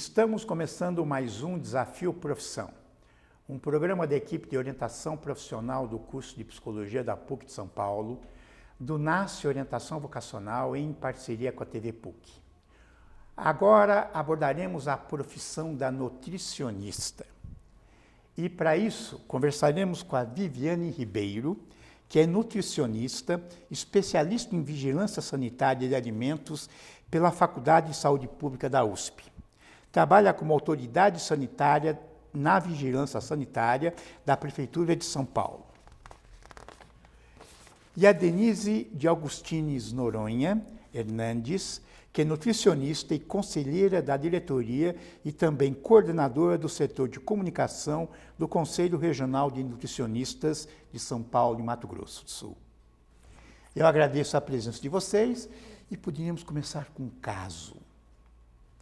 Estamos começando mais um Desafio Profissão, um programa da equipe de orientação profissional do curso de Psicologia da PUC de São Paulo, do NASCE Orientação Vocacional em parceria com a TV PUC. Agora abordaremos a profissão da nutricionista. E para isso conversaremos com a Viviane Ribeiro, que é nutricionista, especialista em vigilância sanitária de alimentos pela Faculdade de Saúde Pública da USP. Trabalha como autoridade sanitária na vigilância sanitária da Prefeitura de São Paulo. E a Denise de Augustines Noronha Hernandes, que é nutricionista e conselheira da diretoria e também coordenadora do setor de comunicação do Conselho Regional de Nutricionistas de São Paulo e Mato Grosso do Sul. Eu agradeço a presença de vocês e poderíamos começar com um caso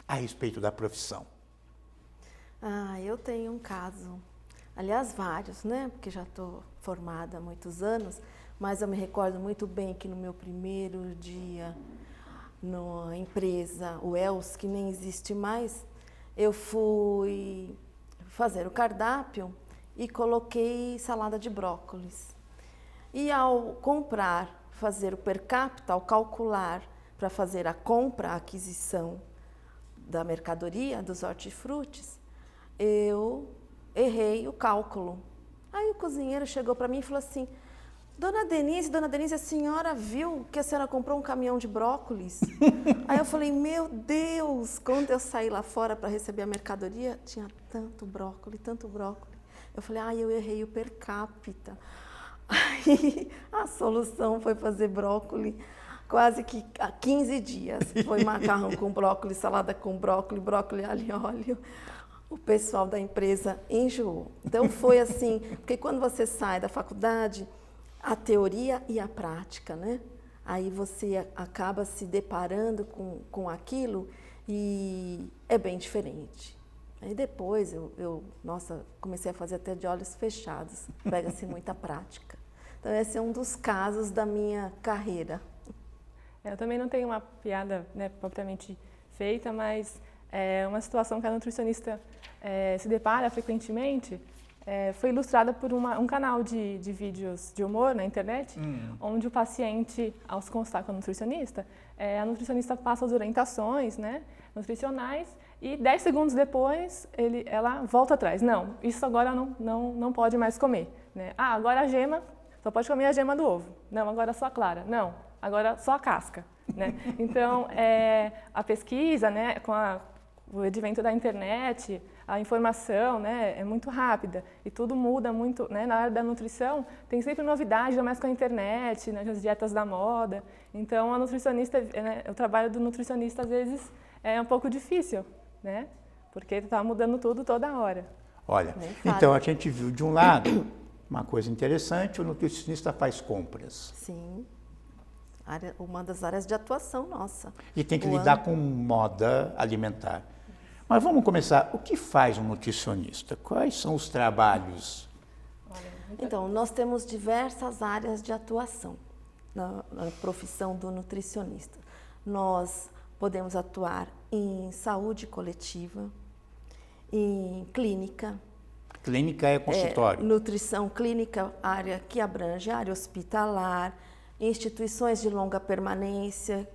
a respeito da profissão. Eu tenho um caso, aliás vários, né? Porque já estou formada há muitos anos, mas eu me recordo muito bem que no meu primeiro dia na empresa, o Els, que nem existe mais, eu fui fazer o cardápio e coloquei salada de brócolis. E ao comprar, fazer o per capita, ao calcular para fazer a compra, a aquisição da mercadoria, dos hortifrutis, eu errei o cálculo. Aí o cozinheiro chegou para mim e falou assim: Dona Denise, a senhora viu que a senhora comprou um caminhão de brócolis? Aí eu falei, meu Deus, quando eu saí lá fora para receber a mercadoria, tinha tanto brócolis, tanto brócolis. Eu falei, eu errei o per capita. Aí a solução foi fazer brócolis quase que há 15 dias. Foi macarrão com brócolis, salada com brócolis, brócolis alho e óleo. O pessoal da empresa enjoou. Então foi assim, porque quando você sai da faculdade, a teoria e a prática, né? Aí você acaba se deparando com aquilo e é bem diferente. Aí depois nossa, comecei a fazer até de olhos fechados, pega-se muita prática. Então esse é um dos casos da minha carreira. Eu também não tenho uma piada, né, propriamente feita, mas é uma situação que a nutricionista se depara frequentemente. Foi ilustrada por um canal de vídeos de humor na internet, onde o paciente, ao se consultar com a nutricionista passa as orientações, né, nutricionais e 10 segundos depois ela volta atrás. Não, isso agora não pode mais comer. Né? Agora a gema, só pode comer a gema do ovo. Não, agora só a clara. Não, agora só a casca. Né? Então, a pesquisa, né, com o advento da internet, a informação, né, é muito rápida e tudo muda muito, né, na área da nutrição. Tem sempre novidade, ainda mais com a internet, né, as dietas da moda. Então, a nutricionista, né, o trabalho do nutricionista às vezes é um pouco difícil, né, porque está mudando tudo toda hora. Olha, então a gente viu de um lado uma coisa interessante, o nutricionista faz compras. Sim. Uma das áreas de atuação nossa. E tem que lidar com moda alimentar. Mas vamos começar. O que faz um nutricionista? Quais são os trabalhos? Então, nós temos diversas áreas de atuação na profissão do nutricionista. Nós podemos atuar em saúde coletiva, em clínica. Clínica é consultório. Nutrição clínica, área que abrange a área hospitalar, instituições de longa permanência,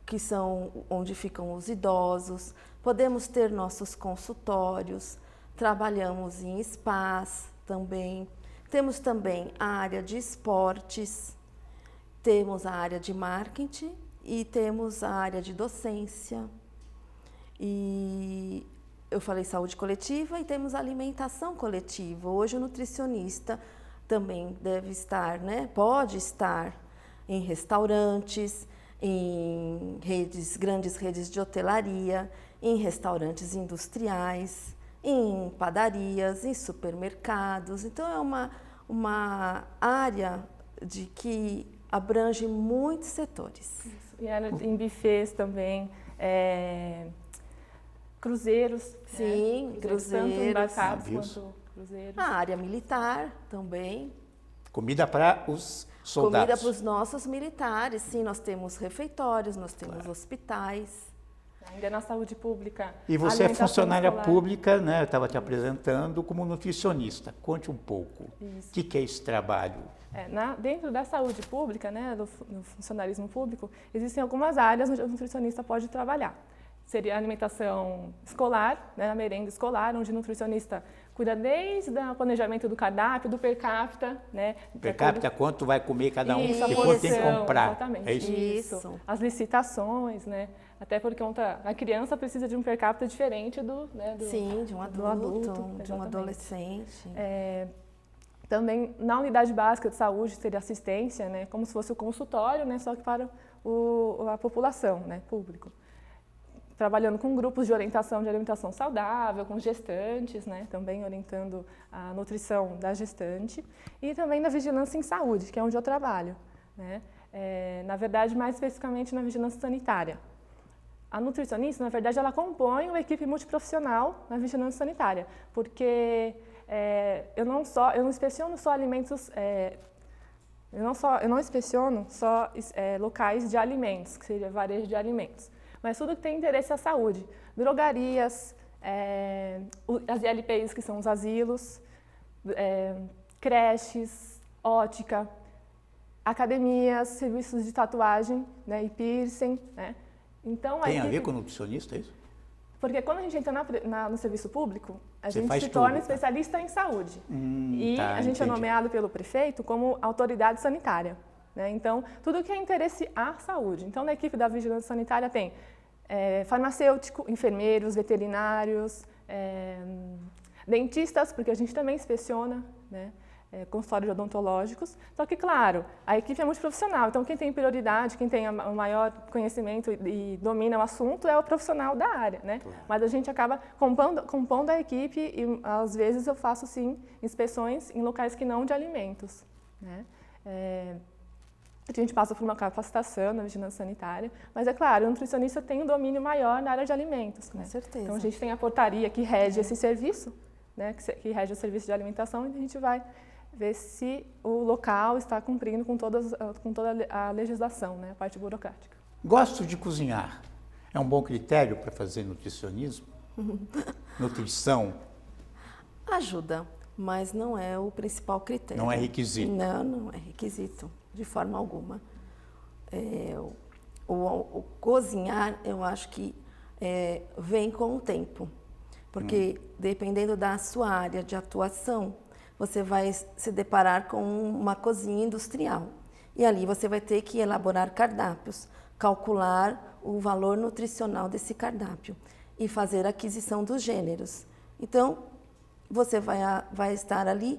que são onde ficam os idosos. Podemos ter nossos consultórios, trabalhamos em spas também. Temos também a área de esportes, temos a área de marketing e temos a área de docência. E eu falei saúde coletiva e temos alimentação coletiva. Hoje o nutricionista também deve estar, né? Pode estar em restaurantes, em grandes redes de hotelaria, em restaurantes industriais, em padarias, em supermercados. Então é uma área que abrange muitos setores. Isso. E em buffets também, cruzeiros. Sim, né? cruzeiros. Tanto embarcados quanto cruzeiros. A área militar também. Comida para os soldados. Comida para os nossos militares, sim, nós temos refeitórios, nós temos hospitais. Ainda na saúde pública. E você é funcionária escolar. pública, né? Eu estava te apresentando como nutricionista. Conte um pouco. Isso. O que é esse trabalho? Dentro da saúde pública, né, do funcionalismo público, existem algumas áreas onde o nutricionista pode trabalhar. Seria a alimentação escolar, né, a merenda escolar, onde o nutricionista cuida desde o planejamento do cardápio, do per capita, né? Per capita, quanto vai comer cada um Isso, e quanto tem que comprar. Exatamente. É isso? Isso. As licitações, né? Até porque a criança precisa de um per capita diferente Sim, de um do adulto, de um exatamente. adolescente. Também na unidade básica de saúde seria assistência, né? Como se fosse o consultório, né? Só que para a população, né? Público. Trabalhando com grupos de orientação de alimentação saudável, com gestantes, né? Também orientando a nutrição da gestante. E também na vigilância em saúde, que é onde eu trabalho, né? Na verdade, mais especificamente na vigilância sanitária. A nutricionista, na verdade, ela compõe uma equipe multiprofissional na vigilância sanitária, porque eu não inspeciono só alimentos, eu não inspeciono só locais de alimentos, que seria varejo de alimentos, mas tudo que tem interesse à saúde, drogarias, as ILPIs, que são os asilos, creches, ótica, academias, serviços de tatuagem, né, e piercing, né? Então, Tem a ver com nutricionista, é isso? Porque quando a gente entra no serviço público, a Você gente faz se torna tudo, especialista em saúde. E tá, a gente é entendi. nomeado pelo prefeito como autoridade sanitária, né? Então, tudo que é interesse à saúde. Então, na equipe da vigilância sanitária tem farmacêutico, enfermeiros, veterinários, dentistas, porque a gente também inspeciona, né? Consultórios odontológicos. Só que, claro, a equipe é multiprofissional, então quem tem prioridade, quem tem o maior conhecimento e domina o assunto é o profissional da área, né? Claro. Mas a gente acaba compondo a equipe e, às vezes, eu faço, sim, inspeções em locais que não de alimentos, né? A gente passa por uma capacitação na vigilância sanitária, mas, é claro, o nutricionista tem um domínio maior na área de alimentos, né? Com certeza. Então, a gente tem a portaria que rege esse serviço, né? Que rege o serviço de alimentação, e a gente vai ver se o local está cumprindo com toda a legislação, né, a parte burocrática. Gosto de cozinhar. É um bom critério para fazer nutricionismo? Nutrição? Ajuda, mas não é o principal critério. Não é requisito? Não, não é requisito, de forma alguma. O cozinhar, eu acho que vem com o tempo, porque dependendo da sua área de atuação, você vai se deparar com uma cozinha industrial. E ali você vai ter que elaborar cardápios, calcular o valor nutricional desse cardápio e fazer a aquisição dos gêneros. Então, você vai estar ali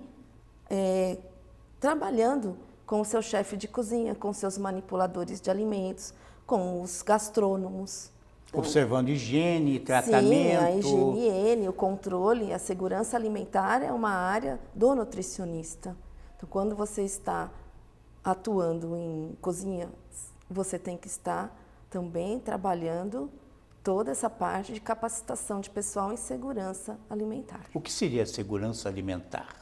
trabalhando com o seu chefe de cozinha, com seus manipuladores de alimentos, com os gastrônomos. Observando higiene, tratamento. Sim, a higiene, o controle, a segurança alimentar é uma área do nutricionista. Então, quando você está atuando em cozinha, você tem que estar também trabalhando toda essa parte de capacitação de pessoal em segurança alimentar. O que seria segurança alimentar?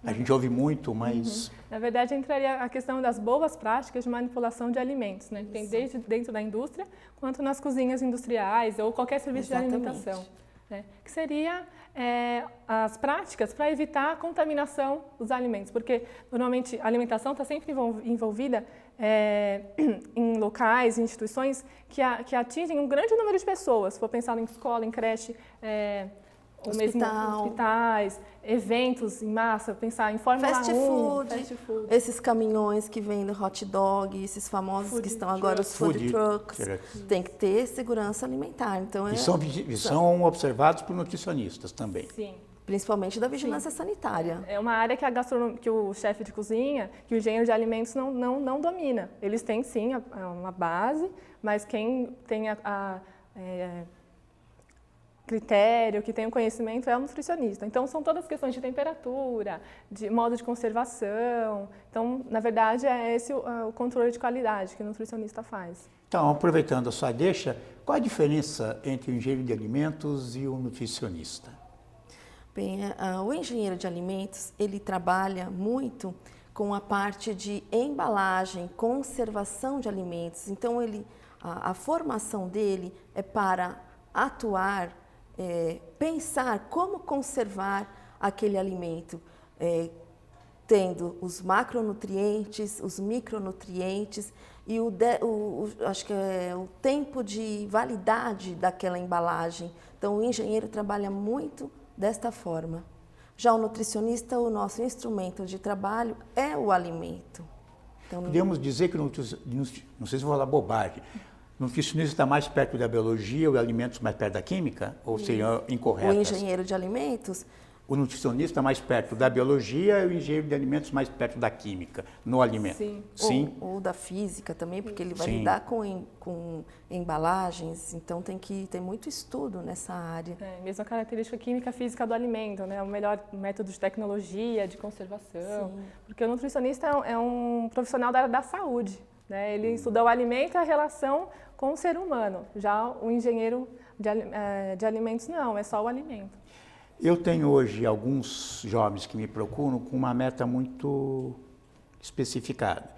A gente ouve muito, mas... Na verdade, entraria a questão das boas práticas de manipulação de alimentos, né? Que tem desde dentro da indústria, quanto nas cozinhas industriais ou qualquer serviço Exatamente. de alimentação. Né? Que seria as práticas para evitar a contaminação dos alimentos, porque normalmente a alimentação está sempre envolvida em locais, em instituições que atingem um grande número de pessoas. Se for pensar em escola, em creche, ou mesmo hospitais, eventos em massa, pensar em Fórmula 1, fast food. Esses caminhões que vendem hot dog, esses famosos Food que estão agora, os food trucks, tem que ter segurança alimentar. Então, E são observados por nutricionistas também. Sim. Principalmente da vigilância sanitária. É uma área que o chefe de cozinha, que o engenheiro de alimentos não domina. Eles têm, sim, uma base, mas quem tem critério, que tem o conhecimento é o nutricionista. Então, são todas questões de temperatura, de modo de conservação. Então, na verdade, é esse o controle de qualidade que o nutricionista faz. Então, aproveitando a sua deixa, qual a diferença entre o engenheiro de alimentos e o nutricionista? Bem, o engenheiro de alimentos, ele trabalha muito com a parte de embalagem, conservação de alimentos. Então, ele A formação dele é para atuar, pensar como conservar aquele alimento, tendo os macronutrientes, os micronutrientes e acho que é o tempo de validade daquela embalagem. Então, o engenheiro trabalha muito desta forma. Já o nutricionista, o nosso instrumento de trabalho é o alimento. Então, podemos dizer que, não sei se vou falar bobagem, o nutricionista está mais perto da biologia, os alimentos mais perto da química? Ou seria incorreto? O engenheiro de alimentos... O nutricionista mais perto da biologia e o engenheiro de alimentos mais perto da química, no alimento. Sim. Sim. Ou da física também, porque ele vai Sim. lidar com embalagens, então tem que ter muito estudo nessa área. Mesma característica química física do alimento, né? O melhor método de tecnologia, de conservação. Sim. Porque o nutricionista é um profissional da área da saúde, né? Ele estuda o alimento e a relação com o ser humano. Já o engenheiro de alimentos não, é só o alimento. Eu tenho hoje alguns jovens que me procuram com uma meta muito especificada.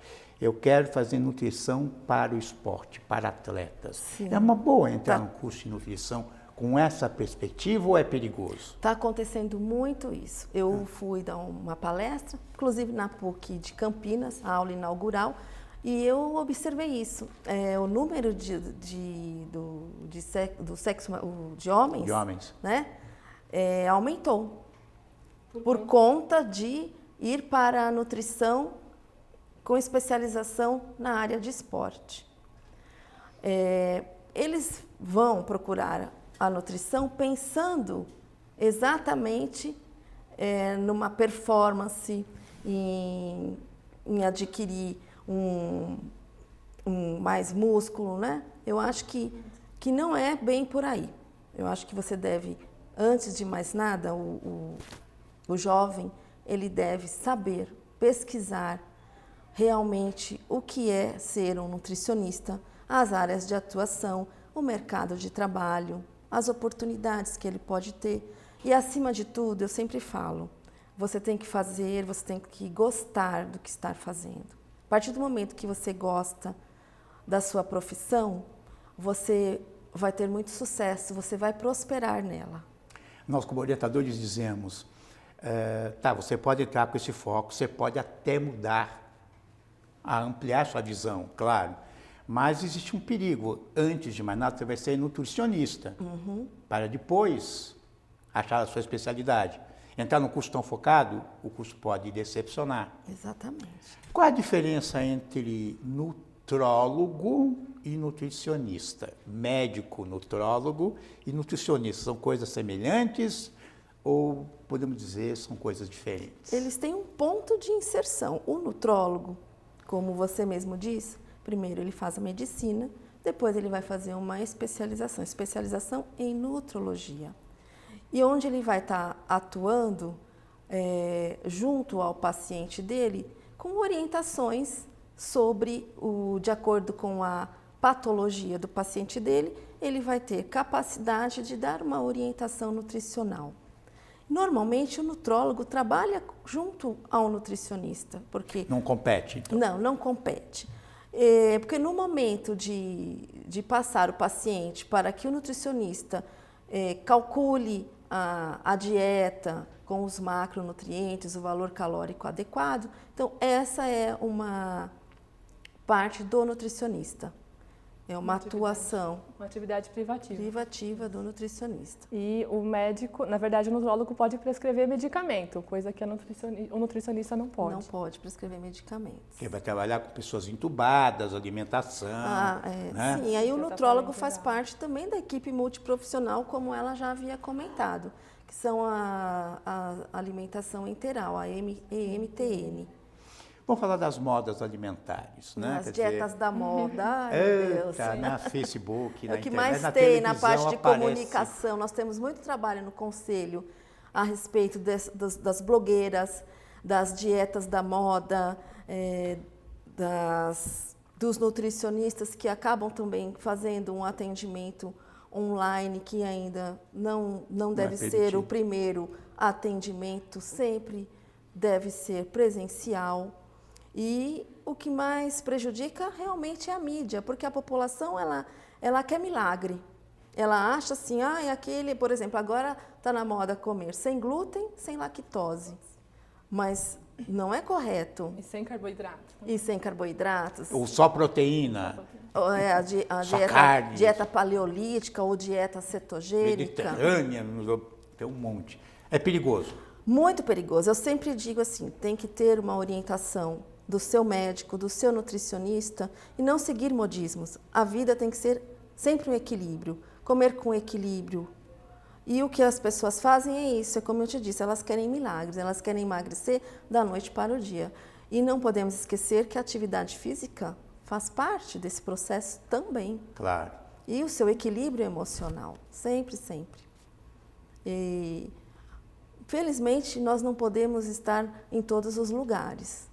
Eu quero fazer nutrição para o esporte, para atletas. Sim. É uma boa entrar no curso de nutrição com essa perspectiva ou é perigoso? Está acontecendo muito isso. Eu fui dar uma palestra, inclusive na PUC de Campinas, a aula inaugural, e eu observei isso. O número do sexo de homens, né? Aumentou por conta de ir para a nutrição com especialização na área de esporte. Eles vão procurar a nutrição pensando exatamente numa performance, em adquirir mais músculo, né? Eu acho que não é bem por aí. Eu acho que você deve... Antes de mais nada, o jovem, ele deve saber, pesquisar realmente o que é ser um nutricionista, as áreas de atuação, o mercado de trabalho, as oportunidades que ele pode ter. E, acima de tudo, eu sempre falo, você tem que fazer, você tem que gostar do que está fazendo. A partir do momento que você gosta da sua profissão, você vai ter muito sucesso, você vai prosperar nela. Nós, como orientadores, dizemos, você pode entrar com esse foco, você pode até mudar, ampliar sua visão, claro, mas existe um perigo. Antes de mais nada, você vai ser nutricionista, para depois achar a sua especialidade. Entrar num curso tão focado, o curso pode decepcionar. Exatamente. Qual a diferença entre nutrólogo e nutricionista? Médico, nutrólogo e nutricionista, são coisas semelhantes ou podemos dizer são coisas diferentes? Eles têm um ponto de inserção. O nutrólogo, como você mesmo disse, primeiro ele faz a medicina, depois ele vai fazer uma especialização em nutrologia. E onde ele vai estar atuando junto ao paciente dele com orientações sobre de acordo com a patologia do paciente dele, ele vai ter capacidade de dar uma orientação nutricional. Normalmente, o nutrólogo trabalha junto ao nutricionista, porque... Não compete, então? Não compete. Porque no momento de passar o paciente para que o nutricionista calcule a dieta com os macronutrientes, o valor calórico adequado, então essa é uma parte do nutricionista. É uma atuação. Uma atividade privativa. Privativa do nutricionista. E o médico, na verdade, o nutrólogo pode prescrever medicamento, coisa que o nutricionista não pode. Não pode prescrever medicamentos. Ele vai trabalhar com pessoas entubadas, alimentação. Né? Sim, aí o nutrólogo faz parte também da equipe multiprofissional, como ela já havia comentado, que são a alimentação enteral, a EMTN. Vamos falar das modas alimentares, né? As dietas da moda, ai meu Deus. Na Facebook, na internet, é o que mais na tem na televisão parte de aparece. comunicação. Nós temos muito trabalho no Conselho a respeito das blogueiras, das dietas da moda, dos nutricionistas que acabam também fazendo um atendimento online, que ainda não deve ser o primeiro atendimento, sempre deve ser presencial. E o que mais prejudica realmente é a mídia, porque a população ela quer milagre. Ela acha assim, aquele, por exemplo, agora está na moda comer sem glúten, sem lactose. Mas não é correto. E sem carboidrato. E sem carboidratos. Ou só proteína. A dieta paleolítica ou dieta cetogênica. Mediterrânea, tem um monte. É perigoso. Muito perigoso. Eu sempre digo assim, tem que ter uma orientação do seu médico, do seu nutricionista e não seguir modismos. A vida tem que ser sempre um equilíbrio, comer com equilíbrio. E o que as pessoas fazem é isso, é como eu te disse, elas querem milagres, elas querem emagrecer da noite para o dia. E não podemos esquecer que a atividade física faz parte desse processo também. Claro. E o seu equilíbrio emocional, sempre, sempre. E, felizmente, nós não podemos estar em todos os lugares.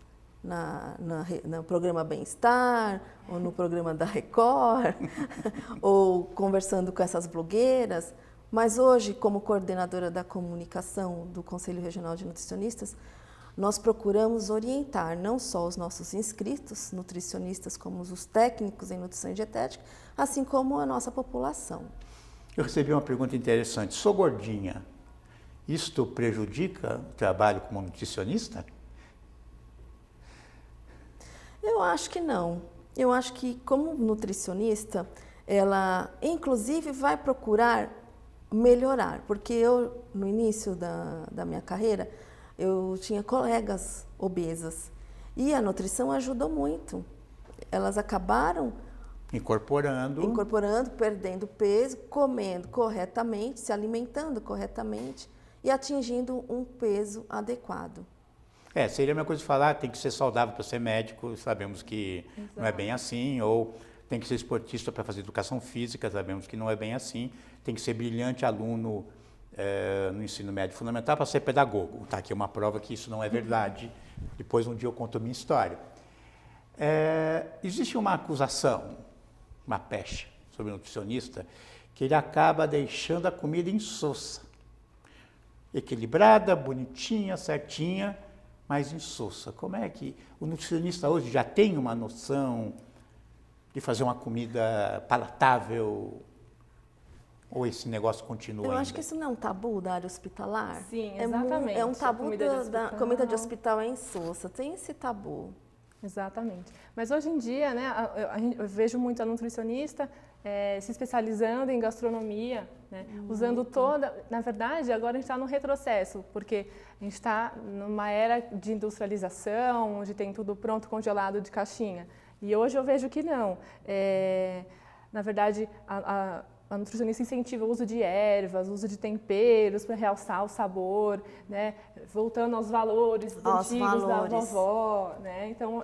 No programa Bem-Estar, ou no programa da Record, ou conversando com essas blogueiras. Mas hoje, como coordenadora da comunicação do Conselho Regional de Nutricionistas, nós procuramos orientar não só os nossos inscritos, nutricionistas, como os técnicos em nutrição e dietética, assim como a nossa população. Eu recebi uma pergunta interessante. Sou gordinha. Isto prejudica o trabalho como nutricionista? Eu acho que não. Eu acho que, como nutricionista, ela, inclusive, vai procurar melhorar. Porque eu, no início da minha carreira, eu tinha colegas obesas. E a nutrição ajudou muito. Elas acabaram incorporando, perdendo peso, comendo corretamente, se alimentando corretamente e atingindo um peso adequado. Seria a mesma coisa de falar, tem que ser saudável para ser médico, sabemos que Exato. Não é bem assim, ou tem que ser esportista para fazer educação física, sabemos que não é bem assim, tem que ser brilhante aluno no ensino médio fundamental para ser pedagogo. Está aqui uma prova que isso não é verdade, depois um dia eu conto a minha história. Existe uma acusação, uma pecha sobre o nutricionista, que ele acaba deixando a comida insossa, equilibrada, bonitinha, certinha, mas insossa. Como é que o nutricionista hoje já tem uma noção de fazer uma comida palatável? Ou esse negócio continua Eu ainda? acho que isso não é um tabu da área hospitalar. Sim, exatamente. É um tabu da comida de hospital é insossa. Tem esse tabu. Exatamente. Mas hoje em dia, né, eu vejo muito a nutricionista se especializando em gastronomia, né, usando toda... Na verdade, agora a gente está no retrocesso, porque a gente está numa era de industrialização, onde tem tudo pronto, congelado de caixinha. E hoje eu vejo que não. Na verdade, a nutricionista incentiva o uso de ervas, o uso de temperos para realçar o sabor, né? Voltando aos valores antigos da vovó, né? Então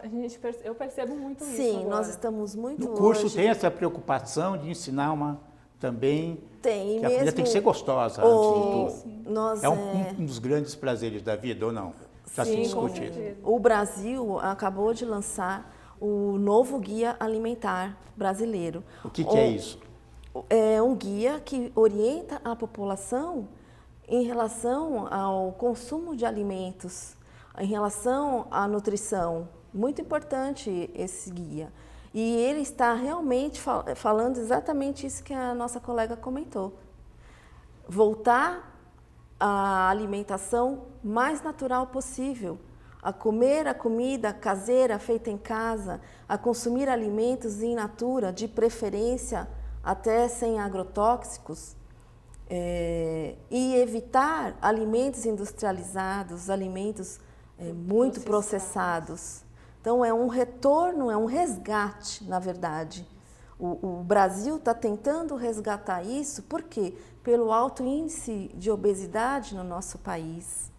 eu percebo muito isso. Sim, agora. Nós estamos muito. No curso hoje... tem essa preocupação de ensinar também tem, que a comida tem que ser gostosa antes de tudo. Nós, é um dos grandes prazeres da vida, ou não? Já se discute isso. O Brasil acabou de lançar o novo Guia Alimentar Brasileiro. O que é isso? É um guia que orienta a população em relação ao consumo de alimentos, em relação à nutrição. Muito importante esse guia. E ele está realmente falando exatamente isso que a nossa colega comentou. Voltar à alimentação mais natural possível, a comer a comida caseira feita em casa, a consumir alimentos in natura, de preferência até sem agrotóxicos, e evitar alimentos industrializados, alimentos muito processados. Então, é um retorno, é um resgate, na verdade. O Brasil está tentando resgatar isso, por quê? Pelo alto índice de obesidade no nosso país.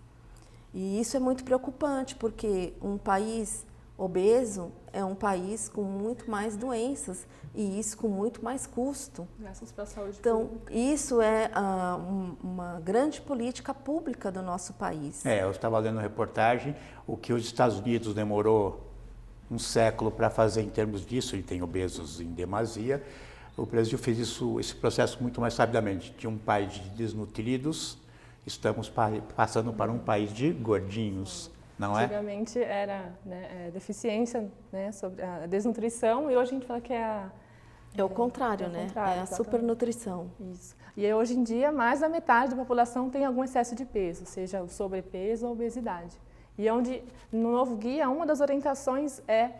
E isso é muito preocupante, porque um país obeso é um país com muito mais doenças e isso com muito mais custo. Graças para a saúde então, pública. Isso é uma grande política pública do nosso país. Eu estava lendo reportagem, o que os Estados Unidos demorou um século para fazer em termos disso, e tem obesos em demasia, o Brasil fez esse processo muito mais rapidamente. De um país de desnutridos, estamos passando para um país de gordinhos. não é? Antigamente era, né, deficiência, né, sobre a desnutrição, e hoje a gente fala que é É o contrário, é o né? contrário, É a exatamente. supernutrição. Isso. E hoje em dia, mais da metade da população tem algum excesso de peso, seja o sobrepeso ou obesidade. E onde, no novo guia, uma das orientações é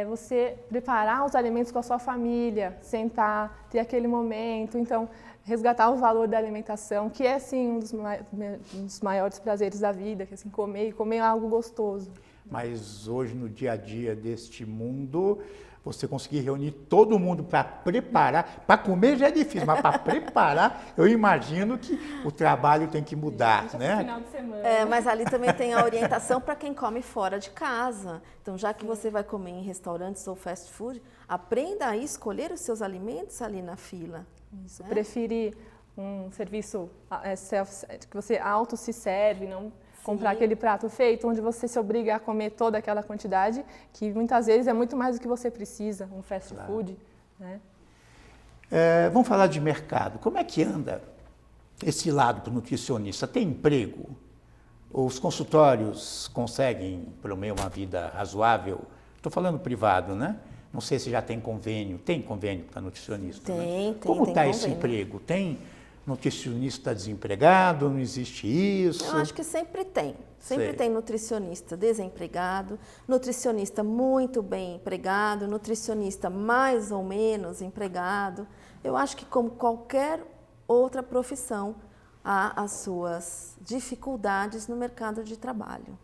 você preparar os alimentos com a sua família, sentar, ter aquele momento, então resgatar o valor da alimentação, que é sim um dos maiores prazeres da vida, que é assim, comer algo gostoso. Mas hoje, no dia a dia deste mundo, você conseguir reunir todo mundo para preparar, para comer já é difícil, mas para preparar, eu imagino que o trabalho tem que mudar, Deixa né? pro final de semana. Mas ali também tem a orientação para quem come fora de casa. Então, já que você vai comer em restaurantes ou fast food, aprenda a escolher os seus alimentos ali na fila. Isso, preferir um serviço que você auto se serve, não comprar aquele prato feito, onde você se obriga a comer toda aquela quantidade, que muitas vezes é muito mais do que você precisa, um fast food, né? Vamos falar de mercado. Como é que anda esse lado para o nutricionista? Tem emprego? Os consultórios conseguem promover uma vida razoável? Estou falando privado, né? Não sei se já tem convênio. Tem convênio para nutricionista? Tem, né? tem. Como está esse convênio. emprego? Tem nutricionista desempregado? Não existe isso? Eu acho que sempre tem. Sempre Sei. tem nutricionista desempregado, nutricionista muito bem empregado, nutricionista mais ou menos empregado. Eu acho que, como qualquer outra profissão, há as suas dificuldades no mercado de trabalho.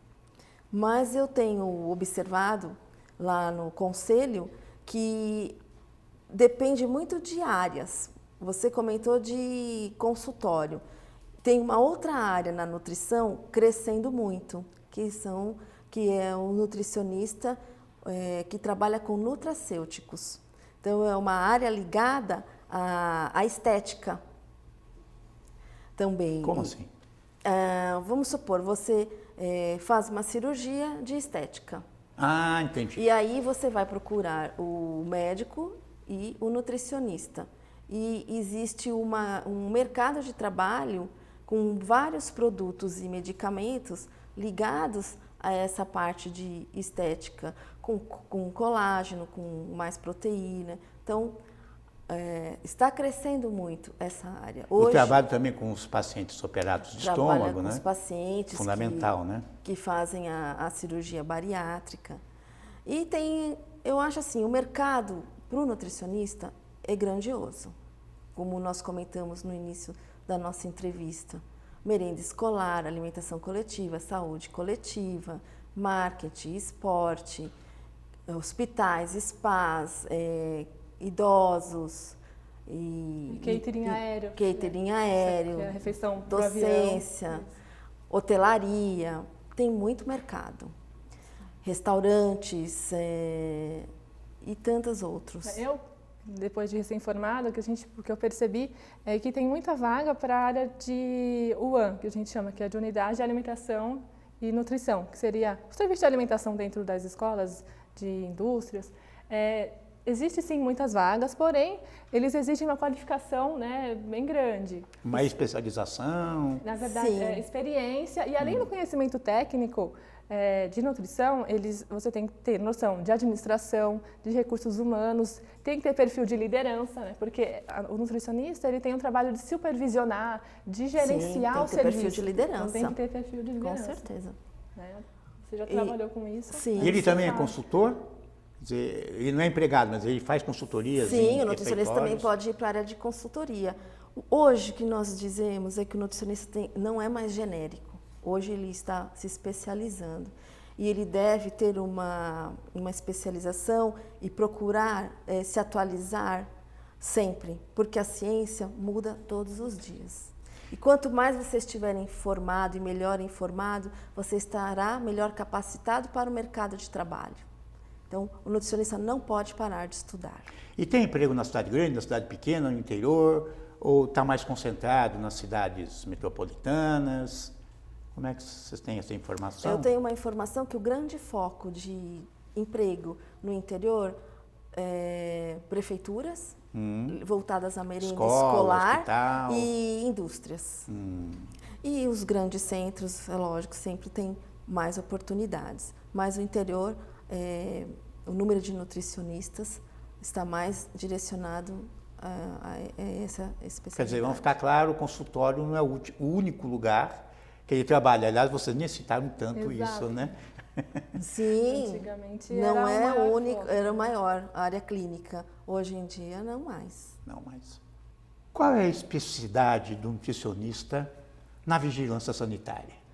Mas eu tenho observado lá no conselho que depende muito de áreas. Você comentou de consultório. Tem uma outra área na nutrição crescendo muito, que é o nutricionista que trabalha com nutracêuticos. Então, é uma área ligada à estética também. Como assim? Vamos supor, você faz uma cirurgia de estética. Ah, entendi. E aí você vai procurar o médico e o nutricionista. E existe um mercado de trabalho com vários produtos e medicamentos ligados a essa parte de estética, com colágeno, com mais proteína. Então, está crescendo muito essa área. O trabalho também com os pacientes operados de estômago, né? Com os pacientes Fundamental, né? que fazem a cirurgia bariátrica. E eu acho assim, o mercado para o nutricionista é grandioso, como nós comentamos no início da nossa entrevista. Merenda escolar, alimentação coletiva, saúde coletiva, marketing, esporte, hospitais, spas, idosos, Catering aéreo. Catering né? aéreo, Que é a refeição pro docência, avião. hotelaria, tem muito mercado. Restaurantes e tantos outros. Eu, depois de recém-formada, o que eu percebi é que tem muita vaga para a área de UAN, que a gente chama, que é de Unidade de Alimentação e Nutrição, que seria o serviço de alimentação dentro das escolas, de indústrias. Existe sim muitas vagas, porém, eles exigem uma qualificação, né, bem grande. Mais especialização. Na verdade, Sim. Experiência. E além do conhecimento técnico de nutrição, você tem que ter noção de administração, de recursos humanos, tem que ter perfil de liderança, né? Porque o nutricionista ele tem um trabalho de supervisionar, de gerenciar o tem que ter serviço. perfil de liderança. Então, tem que ter perfil de Com liderança. certeza. Né? Você já trabalhou com isso? Sim. E ele também é sabe. consultor? Quer dizer, ele não é empregado, mas ele faz consultorias em Sim, o nutricionista também refeitórios? pode ir para a área de consultoria. Hoje, o que nós dizemos é que o nutricionista não é mais genérico. Hoje ele está se especializando. E ele deve ter uma especialização e procurar se atualizar sempre, porque a ciência muda todos os dias. E quanto mais você estiver informado e melhor informado, você estará melhor capacitado para o mercado de trabalho. Então, o nutricionista não pode parar de estudar. E tem emprego na cidade grande, na cidade pequena, no interior? Ou está mais concentrado nas cidades metropolitanas? Como é que vocês têm essa informação? Eu tenho uma informação que o grande foco de emprego no interior é prefeituras, voltadas à merenda escolar hospital. e indústrias. E os grandes centros, é lógico, sempre tem mais oportunidades. Mas o interior, o número de nutricionistas está mais direcionado a essa especialidade. Quer dizer, vamos ficar claro, o consultório não é o único lugar que ele trabalha. Aliás, vocês nem citaram tanto Exato. isso, né? Sim, Antigamente não era é o maior único, foco. era o maior, a área clínica. Hoje em dia, não mais. Não, mas qual é a especificidade do nutricionista na vigilância sanitária?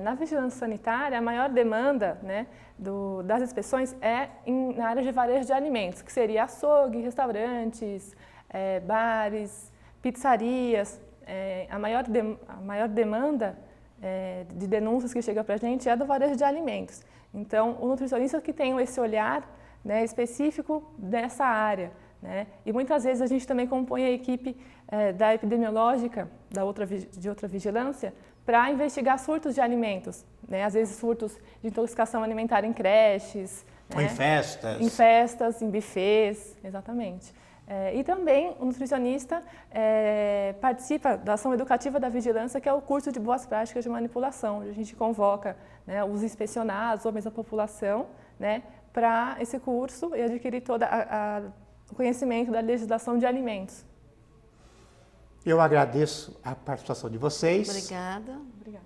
Na vigilância sanitária, a maior demanda, né, das inspeções é na área de varejo de alimentos, que seria açougue, restaurantes, bares, pizzarias. A maior demanda de denúncias que chega para a gente é do varejo de alimentos. Então, o nutricionista que tem esse olhar, né, específico dessa área, né? E muitas vezes a gente também compõe a equipe da epidemiológica, de outra vigilância, para investigar surtos de alimentos, né? Às vezes surtos de intoxicação alimentar em creches. Ou né? em festas? Em festas, em buffets, exatamente. E também o nutricionista participa da ação educativa da vigilância, que é o curso de boas práticas de manipulação, onde a gente convoca, né, os inspecionados, homens da população, né, para esse curso e adquirir todo o conhecimento da legislação de alimentos. Eu agradeço a participação de vocês. Obrigada. Obrigada.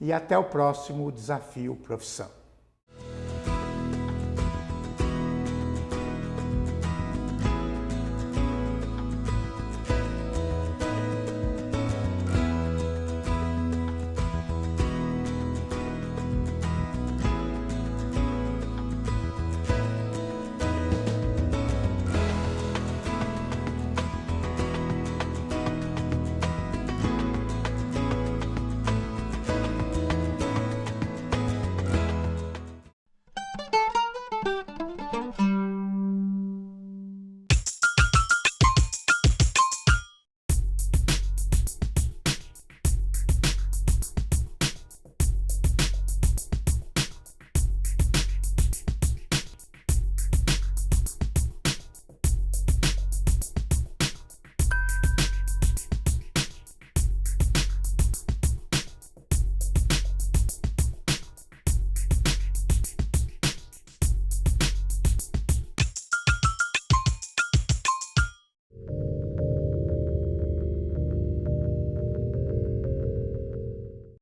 E até o próximo Desafio Profissão.